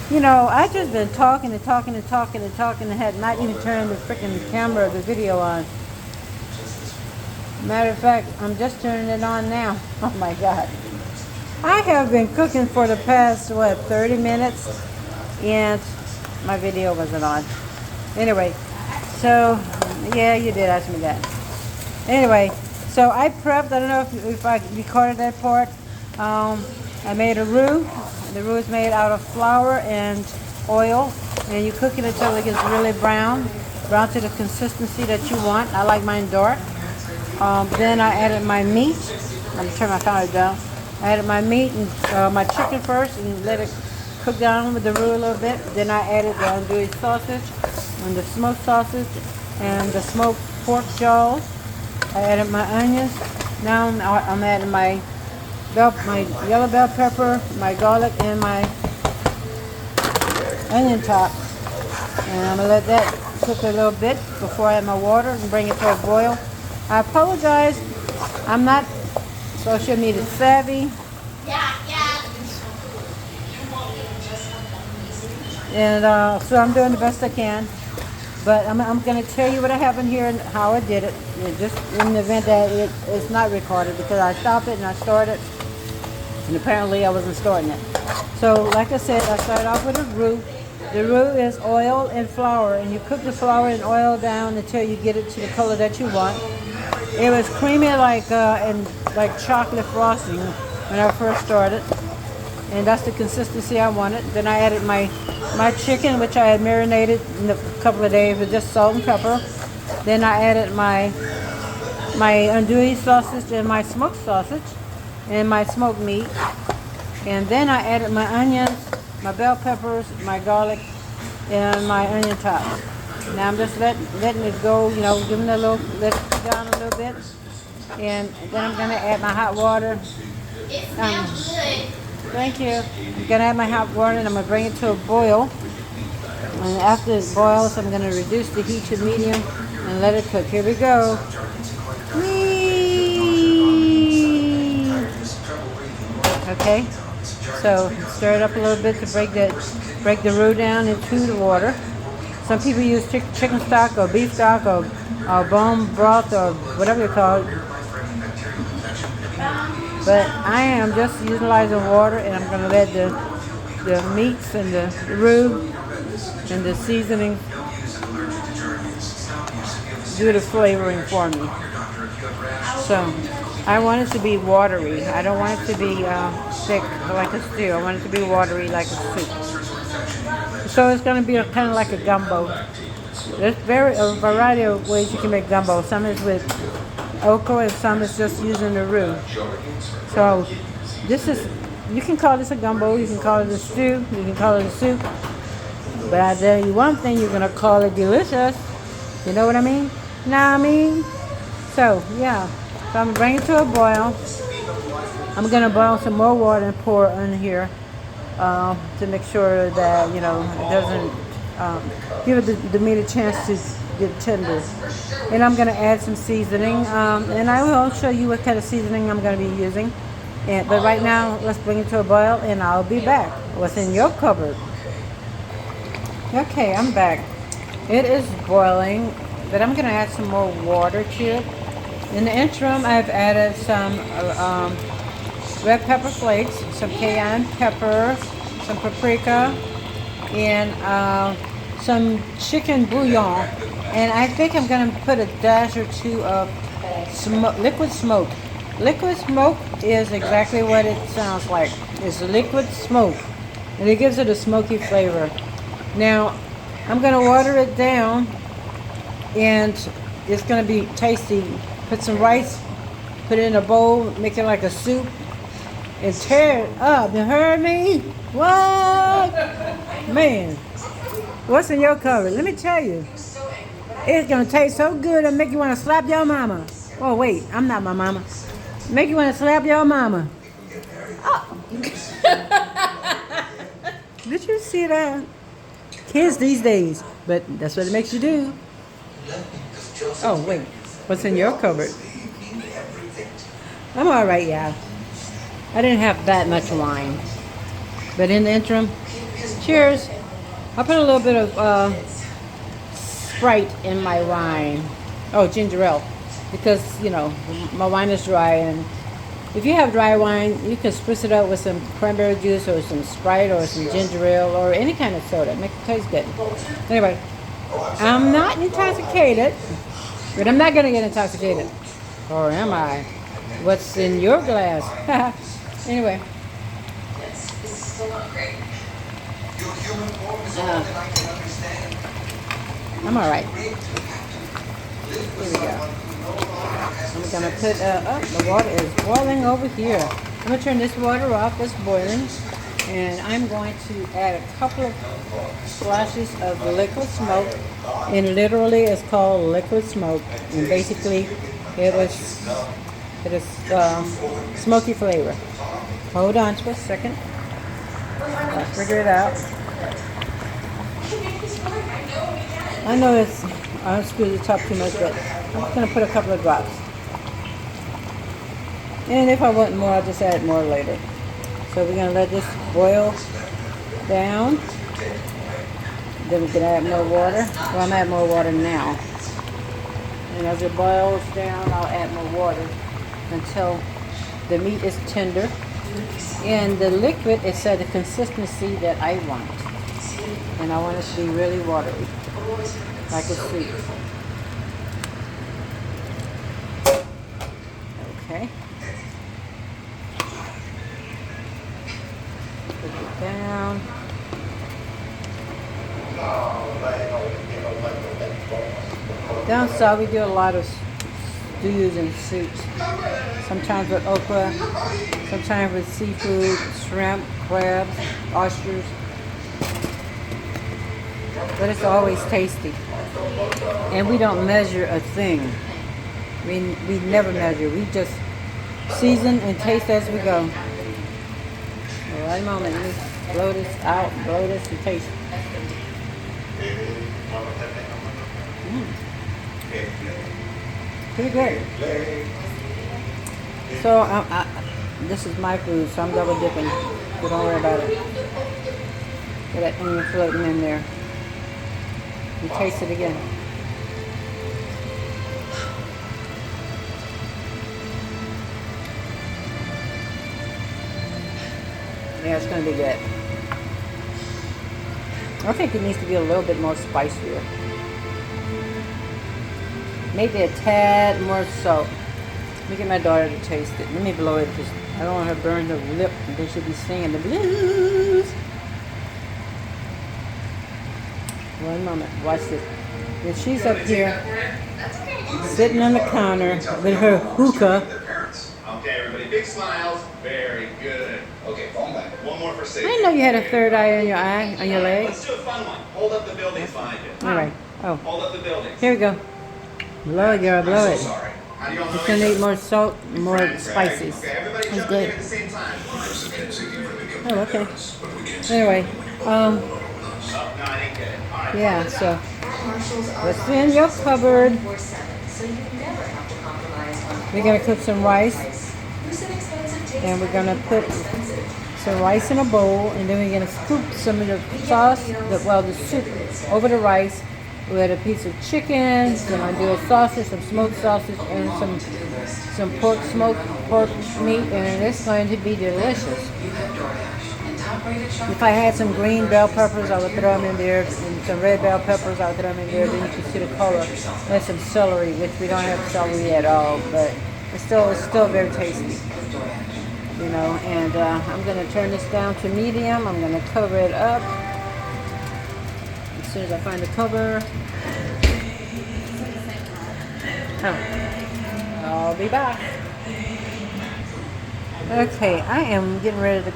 You know, I just been talking and talking and talking and talking and had not even turned the freaking camera, the video on. Matter of fact, I'm just turning it on now. Oh my God. I have been cooking for the past, what, 30 minutes? And my video wasn't on. Anyway, so, yeah, you did ask me that. Anyway, so I prepped, I don't know if I recorded that part. I made a roux. The roux is made out of flour and oil, and you cook it until it gets really brown to the consistency that you want. I like mine dark. Then I added my meat. I'm gonna turn my counter down. I added my meat and my chicken first, and let it cook down with the roux a little bit. Then I added the andouille sausage and the smoked sausage and the smoked pork jaws. I added my onions. Now I'm adding my yellow bell pepper, my garlic, and my onion top. And I'm gonna let that cook a little bit before I add my water and bring it to a boil. I apologize, I'm not social media savvy. And so I'm doing the best I can. But I'm going to tell you what I have in here and how I did it. Just in the event that it's not recorded, because I stopped it and I started it. And apparently I wasn't starting it. So like I said, I started off with a roux. The roux is oil and flour, and you cook the flour and oil down until you get it to the color that you want. It was creamy like chocolate frosting when I first started, and that's the consistency I wanted. Then I added my chicken, which I had marinated in a couple of days with just salt and pepper. Then I added my andouille sausage and my smoked sausage and my smoked meat. And then I added my onions, my bell peppers, my garlic, and my onion tops. Now I'm just letting it go, you know, giving it a little, let it cook down a little bit. And then I'm going to add my hot water. Thank you. I'm going to add my hot water and I'm going to bring it to a boil. And after it boils, I'm going to reduce the heat to medium and let it cook. Here we go. Whee! Okay, so stir it up a little bit to break the roux down into the water. Some people use chicken stock or beef stock or bone broth or whatever you call it. But I am just utilizing water, and I'm going to let the meats and the roux and the seasoning do the flavoring for me. So I want it to be watery. I don't want it to be thick like a stew. I want it to be watery like a soup. So it's going to be kind of like a gumbo. There's a variety of ways you can make gumbo. Some is with okra and some is just using the roux. So this is, you can call this a gumbo, you can call it a stew, you can call it a soup. But I tell you one thing, you're going to call it delicious. You know what I mean? Know what I mean? So, yeah. So I'm going to bring it to a boil. I'm going to boil some more water and pour in here to make sure that, you know, it doesn't give the meat a chance to get tender. And I'm going to add some seasoning. And I will show you what kind of seasoning I'm going to be using. But right now, let's bring it to a boil and I'll be back. What's in your cupboard? Okay, I'm back. It is boiling, but I'm going to add some more water to it. In the interim, I've added some red pepper flakes, some cayenne pepper, some paprika, and some chicken bouillon. And I think I'm going to put a dash or two of liquid smoke. Liquid smoke is exactly what it sounds like. It's liquid smoke, and it gives it a smoky flavor. Now, I'm going to water it down, and it's going to be tasty. Put some rice, put it in a bowl, make it like a soup, and tear it up. You heard me? What? Man, what's in your cupboard? Let me tell you. It's going to taste so good and make you want to slap your mama. Oh, wait, I'm not my mama. Make you want to slap your mama. Oh. Did you see that? Kids these days, but that's what it makes you do. Oh, wait. What's in your cupboard? I'm all right, yeah. I didn't have that much wine. But in the interim, Cheers. I put a little bit of Sprite in my wine. Oh, ginger ale. Because, you know, my wine is dry, and if you have dry wine, you can spruce it up with some cranberry juice or some Sprite or some ginger ale or any kind of soda. Make it taste good. Anyway, I'm not intoxicated, but I'm not going to get intoxicated. Or am I? What's in your glass? Anyway. I'm all right. Here we go. I'm going to put, the water is boiling over here. I'm going to turn this water off, it's boiling. And I'm going to add a couple of splashes of liquid smoke. And literally it's called liquid smoke. And basically it is smoky flavor. Hold on to a second. I'll figure it out. I know it's, I don't screw the top too much, but I'm just going to put a couple of drops. And if I want more, I'll just add more later. So we're going to let this boil down. Then we can add more water. Well, I'm adding more water now. And as it boils down, I'll add more water until the meat is tender. And the liquid is at the consistency that I want. And I want it to be really watery, like a soup. Okay. Put it down. Down south we do a lot of stews and soups. Sometimes with okra, sometimes with seafood, shrimp, crabs, oysters. But it's always tasty. And we don't measure a thing. We never measure. We just season and taste as we go. All right, moment. Let me blow this out, blow this and taste it. Pretty good. So this is my food, so I'm double dipping. So don't worry about it. Get that onion floating in there. You taste it again. Yeah, it's going to be good. I think it needs to be a little bit more spicier. Maybe a tad more salt. Let me get my daughter to taste it. Let me blow it because I don't want her to burn her lip and then she'll be singing the blues. One moment. Watch this. And she's up here sitting on the counter with her hookah. Okay, everybody, big smiles. Very good. Okay, fall back. One more for safety. I didn't know you had a third eye on your leg. Let's do a fun one. Hold up the buildings behind you. All right. Oh. Hold up the buildings. Here we go. Blow it, girl. Blow it. Sorry. How do you all know It's gonna need more salt, more spices. Okay, everybody That's jump in good. at the same time. Oh, okay. Anyway, Oh, no, I didn't get it. All right. yeah. So, what's in your cupboard? We're gonna cook some rice, and we're gonna put some rice in a bowl, and then we're gonna scoop some of the sauce, the soup, over the rice with a piece of chicken. Then I'll do a sausage, some smoked sausage, and some smoked pork meat, and it's going to be delicious. If I had some green bell peppers, I would throw them in there, and some red bell peppers, I would throw them in there. Then you can see the color. And some celery, which we don't have celery at all, but it's still very tasty. You know, and I'm going to turn this down to medium. I'm going to cover it up. As soon as I find the cover. Oh, I'll be back. Okay, I am getting ready to